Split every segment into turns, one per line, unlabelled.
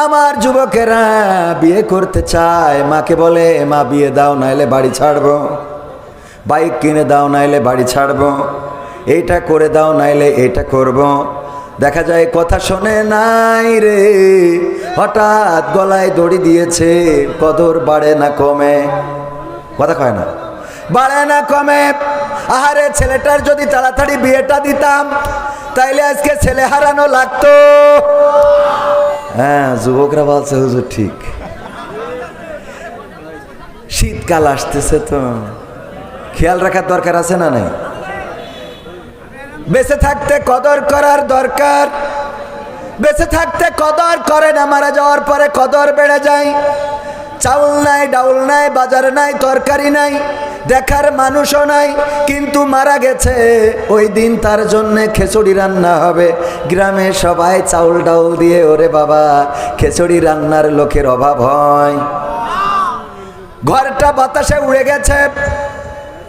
আমার যুবকেরা বিয়ে করতে চায়, মাকে বলে মা বিয়ে দাও নাইলে বাড়ি ছাড়বো, বাইক কিনে দাও নাইলে বাড়ি ছাড়বো, এইটা করে দাও নাইলে এটা করব। দেখা যায় কথা শোনে নাই রে, হঠাৎ গলায় দড়ি দিয়েছে, কদর বাড়ে না কমে। কথা কয় না, বাড়ে না কমে। আহারে ছেলেটার যদি তাড়াতাড়ি বিয়েটা দিতাম তাইলে আজকে ছেলে হারানো লাগতো। হ্যাঁ, যুবকরা বলছে হুজুর ঠিক। শীতকাল আসতেছে তো খেয়াল রাখার দরকার আছে না নাই? বেঁচে থাকতে কদর করার দরকার। বেঁচে থাকতে কদর করে না, মারা যাওয়ার পরে কদর বেড়ে যায়। চাউল নাই, ডাউল নাই, বাজার নাই, তরকারি নাই, দেখার মানুষও নাই, কিন্তু মারা গেছে ওই দিন তার জন্যে খিচুড়ি রান্না হবে। গ্রামে সবাই চাউল ডাউল দিয়ে, ওরে বাবা খিচুড়ি রান্নার লোকের অভাব হয়। ঘরটা বাতাসে উড়ে গেছে,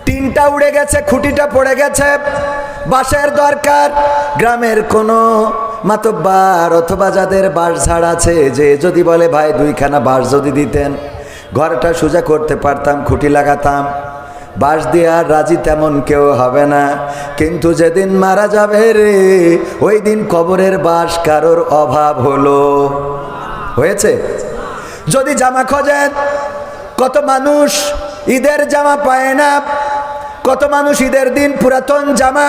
টিনটা উড়ে গেছে, খুঁটিটা পড়ে গেছে, বাঁশের দরকার। গ্রামের কোনো মাতব্বার অথবা যাদের বাঁশ ঝাড় আছে, যে যদি বলে ভাই দুইখানা বাঁশ যদি দিতেন ঘরটা সোজা করতে পারতাম, খুঁটি লাগাতাম। বাঁশ দিয়ে আর রাজি তেমন কেউ হবে না। কিন্তু যেদিন মারা যাবে রে, ওই দিন কবরের বাঁশ কারোর অভাব হলো, হয়েছে। যদি জামা খোঁজেন, কত মানুষ ঈদের জামা পায় না, কত মানুষ ঈদের দিন পুরাতন জামা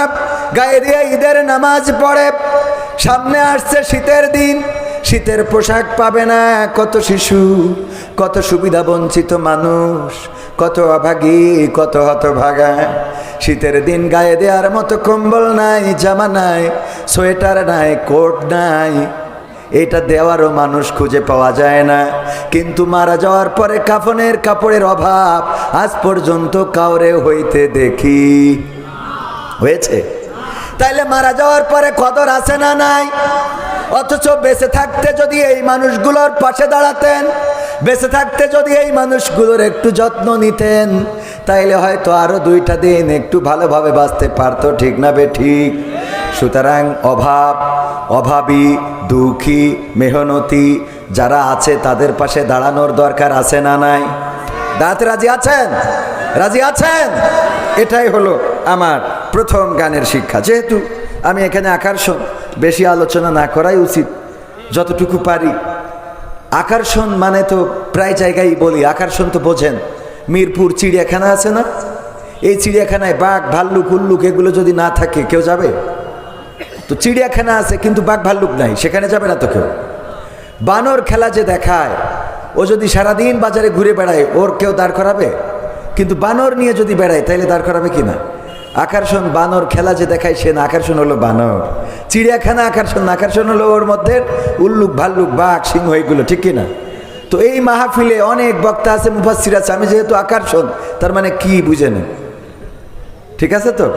গায়ে দিয়ে ঈদের নামাজ পড়ে। সামনে আসছে শীতের দিন, শীতের পোশাক পাবে না। কত শিশু, কত সুবিধা বঞ্চিত মানুষ, কত অভাগী, কত হতভাগা। শীতের দিন গায়ে দেওয়ার মতো কম্বল নাই, জামা নাই, সোয়েটার নাই, কোট নাই, এটা দেওয়ারও মানুষ খুঁজে পাওয়া যায় না। কিন্তু মারা যাওয়ার পরে কাফনের কাপড়ের অভাব আজ পর্যন্ত কাউরে হইতে দেখি, হয়েছে। তাইলে মারা যাওয়ার পরে কদর আছে না নাই? অথচ বেঁচে থাকতে যদি এই মানুষগুলোর পাশে দাঁড়াতেন, বেঁচে থাকতে যদি এই মানুষগুলোর একটু যত্ন নিতেন, তাইলে হয়তো আরো দুইটা দিন একটু ভালোভাবে বাঁচতে পারতো, ঠিক না বে ঠিক? সুতরাং অভাবী, দুঃখী, মেহনতি যারা আছে তাদের পাশে দাঁড়ানোর দরকার আছে না নাই? দাঁড়াতে রাজি আছেন? রাজি আছেন? এটাই হলো আমার প্রথম গানের শিক্ষা। যেহেতু আমি এখানে আকর্ষণ বেশি আলোচনা না করাই উচিত, যতটুকু পারি। আকর্ষণ মানে তো প্রায় জায়গায় বলি, আকর্ষণ তো বোঝেন। মিরপুর চিড়িয়াখানা আছে না? এই চিড়িয়াখানায় বাঘ, ভাল্লুক, উল্লুক এগুলো যদি না থাকে কেউ যাবে? তো চিড়িয়াখানা আছে কিন্তু বাঘ ভাল্লুক নাই, সেখানে যাবে না তো কেউ। বানর খেলা যে দেখায়, ও যদি সারাদিন বাজারে ঘুরে বেড়ায়, ওর কেউ দাঁড় করাবে? কিন্তু বানর নিয়ে যদি বেড়ায় তাইলে দাঁড় করাবে কিনা? আকর্ষণ বানর খেলা যে দেখায় সে না, আকর্ষণ হলো বানর। চিড়িয়াখানা আকর্ষণ না, আকর্ষণ হলো ওর মধ্যে উল্লুক, ভাল্লুক, বাঘ, সিংহ এগুলো, ঠিক কিনা? তো এই মাহফিলে অনেক বক্তা আছে, মুফাসসির আছে। আমি যেহেতু আকর্ষণ, তার মানে কি বুঝে নেন, ঠিক আছে তো?